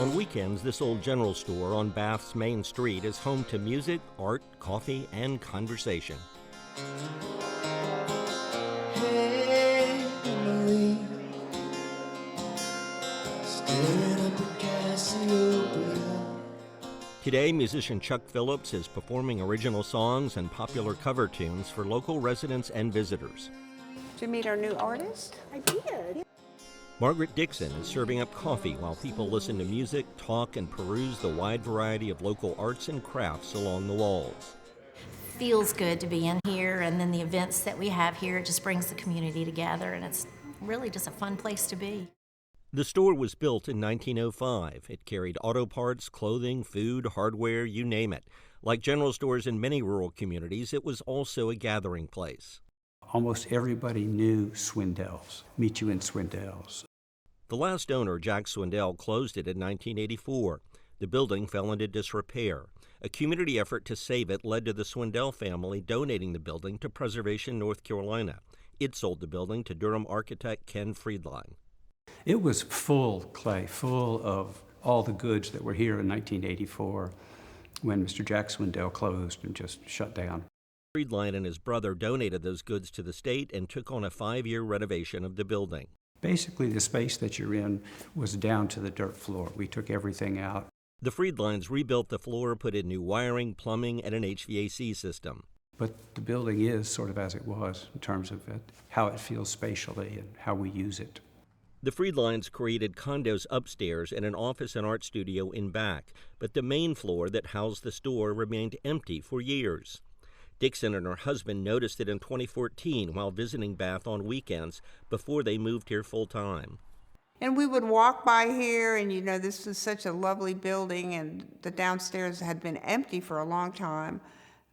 On weekends, this old general store on Bath's main street is home to music, art, coffee, and conversation. Hey, Emily, staring up at Cassiopeia. Today, musician Chuck Phillips is performing original songs and popular cover tunes for local residents and visitors. Did you meet our new artist? I did. Margaret Dixon is serving up coffee while people listen to music, talk, and peruse the wide variety of local arts and crafts along the walls. Feels good to be in here, and then the events that we have here, it just brings the community together, and it's really just a fun place to be. The store was built in 1905. It carried auto parts, clothing, food, hardware, you name it. Like general stores in many rural communities, it was also a gathering place. Almost everybody knew Swindell's, Meet You in Swindell's. The last owner, Jack Swindell, closed it in 1984. The building fell into disrepair. A community effort to save it led to the Swindell family donating the building to Preservation North Carolina. It sold the building to Durham architect Ken Friedline. It was full, Clay, full of all the goods that were here in 1984 when Mr. Jack Swindell closed and just shut down. Friedline and his brother donated those goods to the state and took on a 5-year renovation of the building. Basically, the space that you're in was down to the dirt floor. We took everything out. The Friedlines rebuilt the floor, put in new wiring, plumbing, and an HVAC system. But the building is sort of as it was in terms of how it feels spatially and how we use it. The Friedlines created condos upstairs and an office and art studio in back, but the main floor that housed the store remained empty for years. Dixon and her husband noticed it in 2014 while visiting Bath on weekends before they moved here full-time. And we would walk by here, and this was such a lovely building, and the downstairs had been empty for a long time.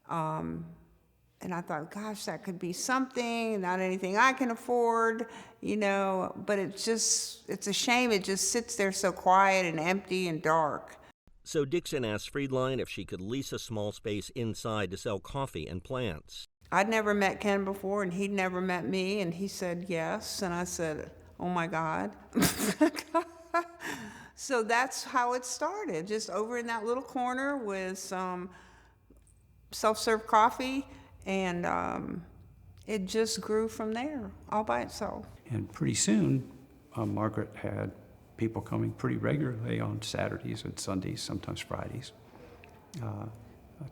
And I thought, gosh, that could be something, not anything I can afford, but it's a shame it just sits there so quiet and empty and dark. So Dixon asked Friedline if she could lease a small space inside to sell coffee and plants. I'd never met Ken before, and he'd never met me, and he said yes, and I said, oh my God. So that's how it started, just over in that little corner with some self-serve coffee, and it just grew from there, all by itself. And pretty soon, Margaret had people coming pretty regularly on Saturdays and Sundays, sometimes Fridays,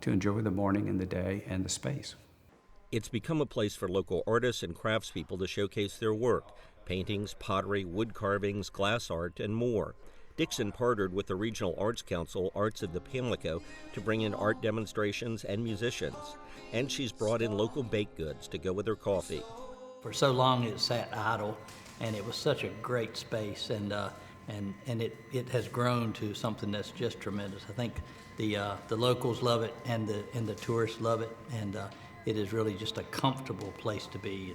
to enjoy the morning and the day and the space. It's become a place for local artists and craftspeople to showcase their work: paintings, pottery, wood carvings, glass art, and more. Dixon partnered with the Regional Arts Council, Arts of the Pamlico, to bring in art demonstrations and musicians. And she's brought in local baked goods to go with her coffee. For so long it sat idle, and it was such a great space, and it has grown to something that's just tremendous. I think the locals love it, and the tourists love it, and it is really just a comfortable place to be,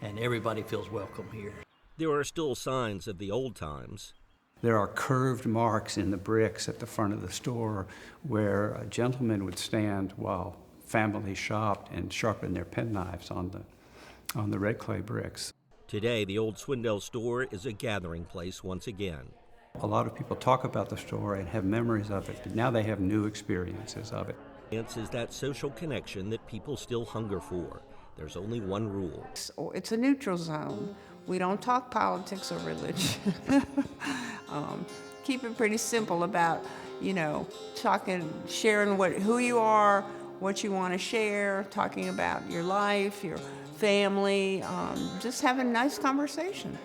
and everybody feels welcome here. There are still signs of the old times. There are curved marks in the bricks at the front of the store where a gentleman would stand while families shopped and sharpened their penknives on the red clay bricks. Today, the old Swindell store is a gathering place once again. A lot of people talk about the store and have memories of it, but now they have new experiences of it. Is that social connection that people still hunger for. There's only one rule. It's a neutral zone. We don't talk politics or religion. Keep it pretty simple about, sharing who you are, what you want to share, talking about your life, your family, just having a nice conversation.